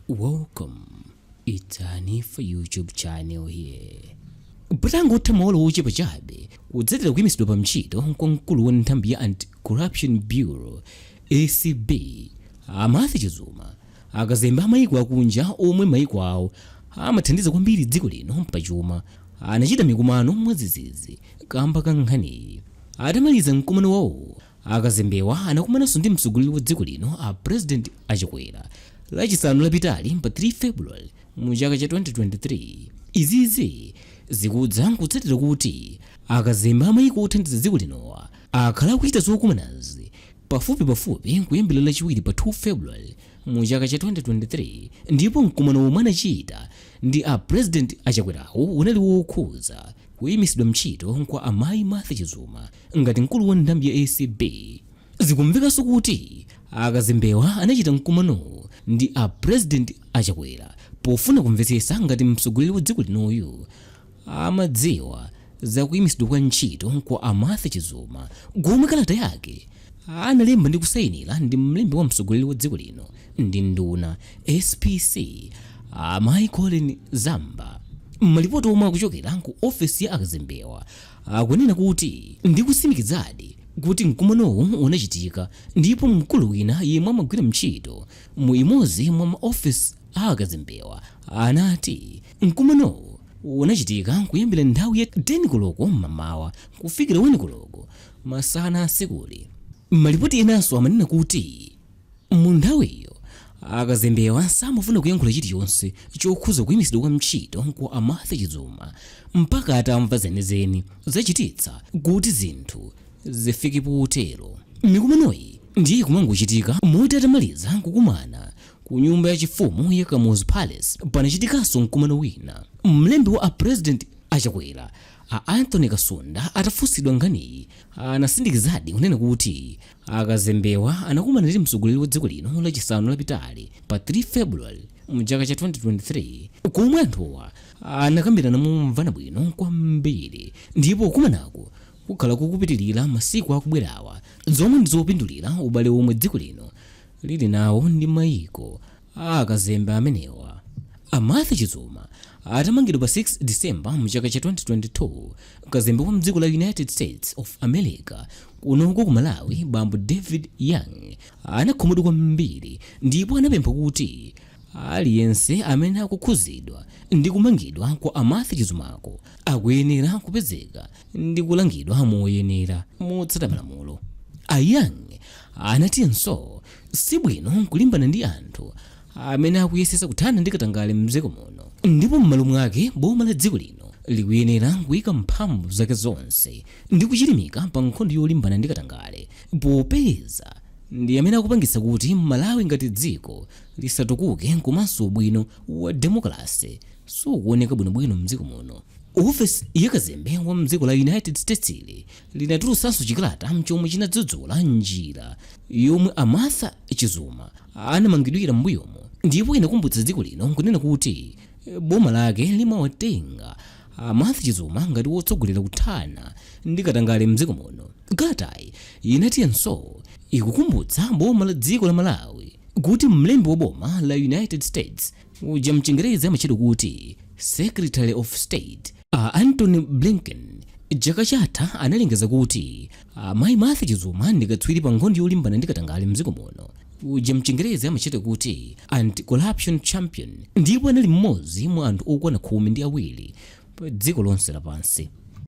Welcome. It's a new YouTube channel here. Patangotha mawola ochepa chabe kutsatira kuyimitsidwa pa ntchito kwa mkulu wa nthambi ya Anti-Corruption Bureau ACB Martha Chizuma akazembe amayiko akunja omwe mayiko awo amathandiza kwambiri dziko lino pa chuma anachita mkumano wadzidzidzi kamba ka nkhaniyi. Atamaliza mkumano wawowu akazembewa anakumananso ndi mtsogoleri wa dziko lino a President Chakwera lachisanu lapitali pa 3 February mu chaka cha 2023. Izizi zikudza kutsatira kuti akazembe amayiko othandiza dziko linowa akhala kuchita zokumanazi pafupi kuyambira lachiwiri pa 2 February mu chaka cha 2023, ndipo mkumano omwe anachita ndi a President Chakwerawo unali wokhuza kuyimitsidwa ntchito kwa amayi Martha Chizuma ngati mkulu wa nthambi ya ACB. Zikumvikanso kuti akazembewa anachita mkumano ndi a President Chakwera pofuna kumvetsetsa ngati mtsogoleri wa dziko linoyu amadziwa za kuyimitsidwa kwa ntchito kwa Martha Chizuma, komwe kalata yake analemba ndi kusayinira ndi mlembi wa mtsogoleri wa dziko lino ndi nduna SPC amayiko zamba. Malipoti omwe akuchokera ku ofesi ya akazembewa akunena kuti ndikusimikizadi kuti mkumanowu unachitika, ndipo mkulu wina yemwe amagwira ntchito mu imodzi mwa maofesi a akazembewa anati mkumanowu unachitika kuyambira nthawi ya 10 koloko mmamawa kufikira 1 koloko masana asikuli. Malipoti enanso amanena kuti mu nthawiyo akazembewa samafuna kuyankhula chilichonse chokhuza kuyimitsidwa kwa ntchito kwa Martha Chizuma mpaka atamva zenizeni zachititsa kuti zinthu zifike potero. Mikumanoyi ndiye kumangochitika moti atamaliza kukumana ku nyumba yachifumu ya Kamuzu Palace. Panachitikanso mkumano wina. Mlembi wa a President Chakwera a Anthony Kasunda atafunsidwa nkhaniyi anasindikizadi kunena kuti akazembewa anakumana ndi mtsogoleri wa dziko lino lachisanu lapitali pa 3 February mu chaka cha 2023, komwe anthuwa anakambirana momvana bwino kwambiri, ndipo kumanako kukhala kukupitirira masiku akubwerawa, zomwe ndizopindulira ubale omwe dziko lino lili nawo ndi mayiko a akazembe amenewa. Martha Chizuma atamangidwa pa 6 December mu chaka cha 2022, kazembe wa mdziko la United States of America kunoko ku Malawi bambo David Young anakhumudwa kwambiri, ndipo anapempha kuti aliyense amene akukhuzidwa ndi kumangidwa kwa Martha Chizumako akuyenera kupezeka ndi kulangidwa moyenera motsata malamulo. Young anatinso sibwino kulimbana ndi anthu amene akuyesesa kuthana ndi katangale mdziko muno, ndipo m'malo mwake boma la dziko lino likuyenera kuyika mphamvu zake zonse ndi kuchilimika pa nkhondo yolimbana ndi katangale, popeza ndi amene akupangitsa kuti Malawi ngati dziko lisatukuke komanso ubwino wa demokrasi sukuoneka bwinobwino mdziko muno. Ofesi ya kazembe wa mdziko la United States linatulutsanso chikalata chomwe chinadzudzula njira yomwe Martha Chizuma anamangidwira m'mbuyomo, ndipo inakumbutsa dziko lino kunena kuti boma lake limawatenga Martha Chizuma ngati wotsogolera kuthana ndi katangale mdziko muno. Kalatayi inatiyenso ikukumbutsa boma la dziko la Malawi kuti mlembi wa boma la United States uja mchingerezi amachedwa kuti Secretary of State Anthony Blinken chaka chatha analengeza kuti mayi Martha Chizuma ndi katswiri pa nkhondo yolimbana ndi katangale mdziko muno, uja mchingerezi amachedwa kuti anti-corruption champion, ndipo anali mmodzi mwa anthu okwana 12 pa dziko lonse lapansi.